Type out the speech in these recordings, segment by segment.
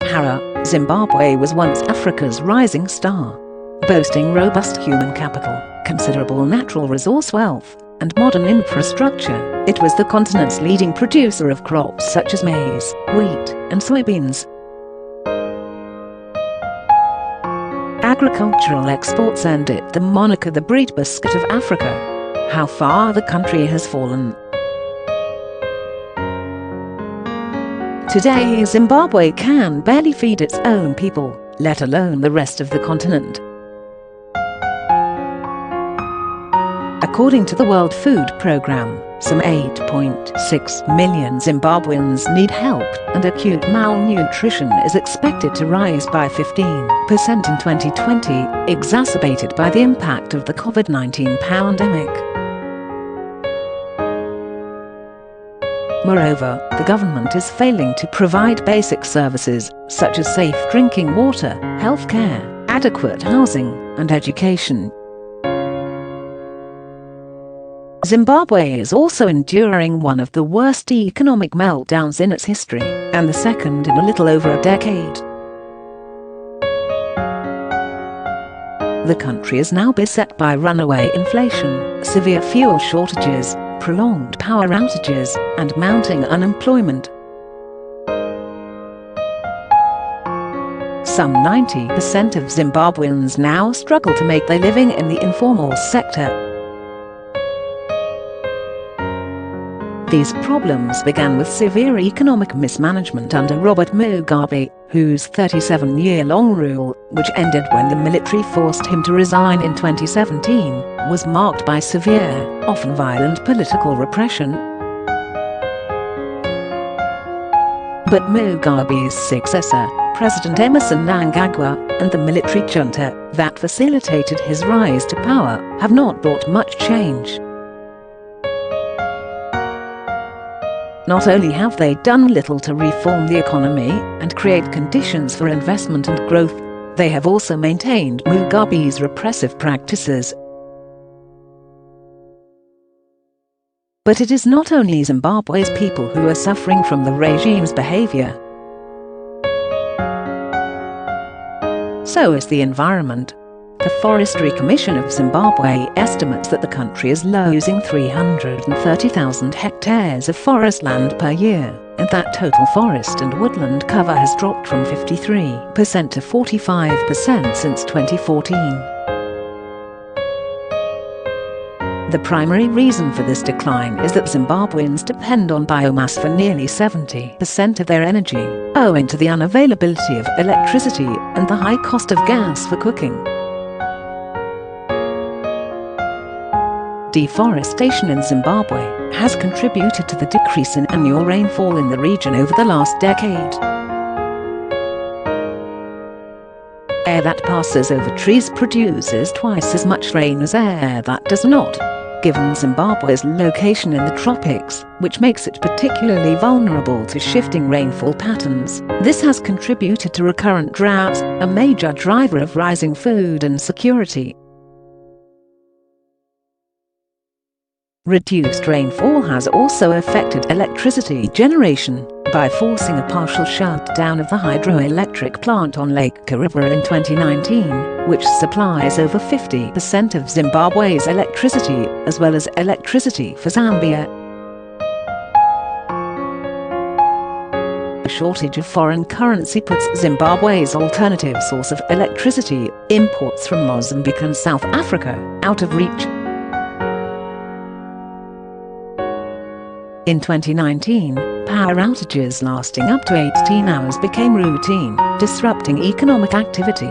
HARARE, Zimbabwe was once Africa's rising star. Boasting robust human capital, considerable natural resource wealth, and modern infrastructure, it was the continent's leading producer of crops such as maize, wheat, and soybeans. Agricultural exports earned it the moniker the breadbasket of Africa. How far the country has fallen. Today, Zimbabwe can barely feed its own people, let alone the rest of the continent. According to the World Food Programme, some 8.6 million Zimbabweans need help, and acute malnutrition is expected to rise by 15% in 2020, exacerbated by the impact of the COVID-19 pandemic. Moreover, the government is failing to provide basic services, such as safe drinking water, healthcare, adequate housing, and education. Zimbabwe is also enduring one of the worst economic meltdowns in its history, and the second in a little over a decade. The country is now beset by runaway inflation, severe fuel shortages, prolonged power outages, and mounting unemployment. Some 90% of Zimbabweans now struggle to make their living in the informal sector. These problems began with severe economic mismanagement under Robert Mugabe, whose 37-year-long rule, which ended when the military forced him to resign in 2017, was marked by severe, often violent political repression. But Mugabe's successor, President Emmerson Mnangagwa, and the military junta that facilitated his rise to power have not brought much change. Not only have they done little to reform the economy and create conditions for investment and growth, they have also maintained Mugabe's repressive practices. But it is not only Zimbabwe's people who are suffering from the regime's behaviour. So is the environment. The Forestry Commission of Zimbabwe estimates that the country is losing 330,000 hectares of forestland per year, and that total forest and woodland cover has dropped from 53% to 45% since 2014. The primary reason for this decline is that Zimbabweans depend on biomass for nearly 70% of their energy, owing to the unavailability of electricity and the high cost of gas for cooking. Deforestation in Zimbabwe has contributed to the decrease in annual rainfall in the region over the last decade. Air that passes over trees produces twice as much rain as air that does not, given Zimbabwe's location in the tropics, which makes it particularly vulnerable to shifting rainfall patterns. This has contributed to recurrent droughts, a major driver of rising food insecurity. Reduced rainfall has also affected electricity generation by forcing a partial shutdown of the hydroelectric plant on Lake Kariba in 2019, which supplies over 50% of Zimbabwe's electricity, as well as electricity for Zambia. A shortage of foreign currency puts Zimbabwe's alternative source of electricity, imports from Mozambique and South Africa, out of reach. In 2019, power outages lasting up to 18 hours became routine, disrupting economic activity.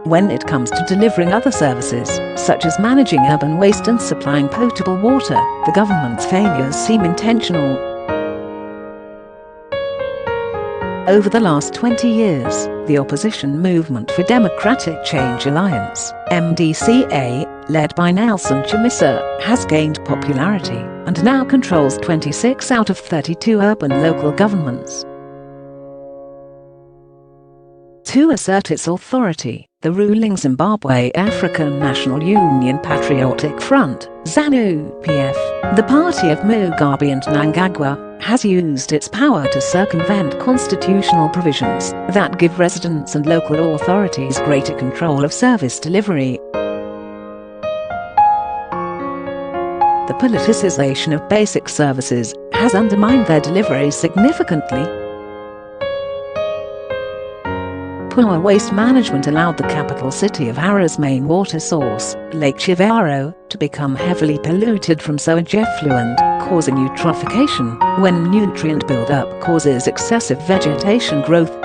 When it comes to delivering other services, such as managing urban waste and supplying potable water, the government's failures seem intentional. Over the last 20 years, the opposition Movement for Democratic Change Alliance, MDCA, led by Nelson Chamisa, has gained popularity and now controls 26 out of 32 urban local governments. To assert its authority, the ruling Zimbabwe African National Union Patriotic Front, ZANU-PF, the party of Mugabe and Mnangagwa, has used its power to circumvent constitutional provisions that give residents and local authorities greater control of service delivery. The politicization of basic services has undermined their delivery significantly. Poor waste management allowed the capital city of Harare's main water source, Lake Kariba, to become heavily polluted from sewage effluent, causing eutrophication, when nutrient buildup causes excessive vegetation growth.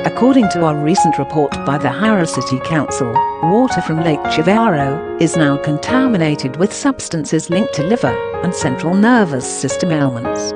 According to a recent report by the Harare City Council, water from Lake Kariba is now contaminated with substances linked to liver and central nervous system ailments.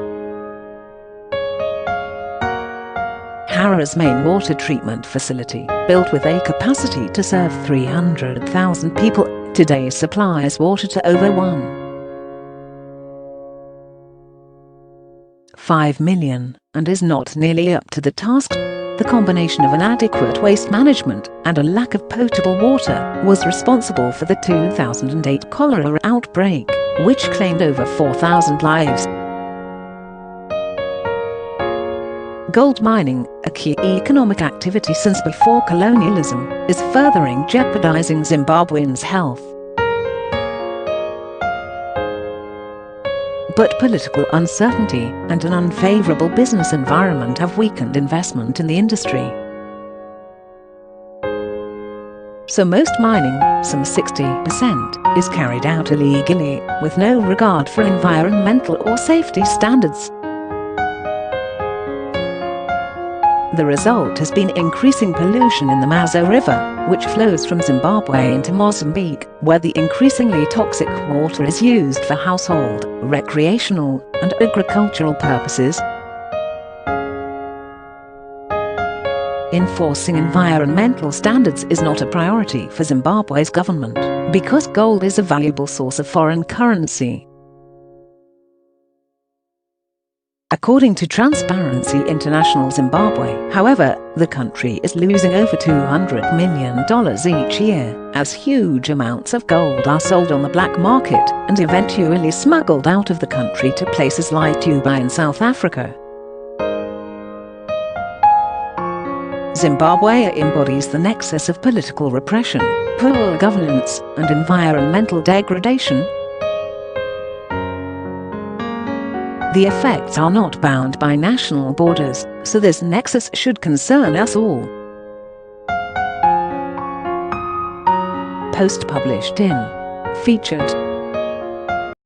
Harare's main water treatment facility, built with a capacity to serve 300,000 people, today supplies water to over 1.5 million, and is not nearly up to the task. The combination of inadequate waste management and a lack of potable water was responsible for the 2008 cholera outbreak, which claimed over 4,000 lives. Gold mining, a key economic activity since before colonialism, is furthering jeopardizing Zimbabweans' health. But political uncertainty and an unfavorable business environment have weakened investment in the industry. So most mining, some 60%, is carried out illegally, with no regard for environmental or safety standards. The result has been increasing pollution in the Maize River, which flows from Zimbabwe into Mozambique, where the increasingly toxic water is used for household, recreational, and agricultural purposes. Enforcing environmental standards is not a priority for Zimbabwe's government, because gold is a valuable source of foreign currency. According to Transparency International Zimbabwe, however, the country is losing over $200 million each year, as huge amounts of gold are sold on the black market and eventually smuggled out of the country to places like Dubai and South Africa. Zimbabwe embodies the nexus of political repression, poor governance, and environmental degradation. The effects are not bound by national borders, so this nexus should concern us all. Post published in Featured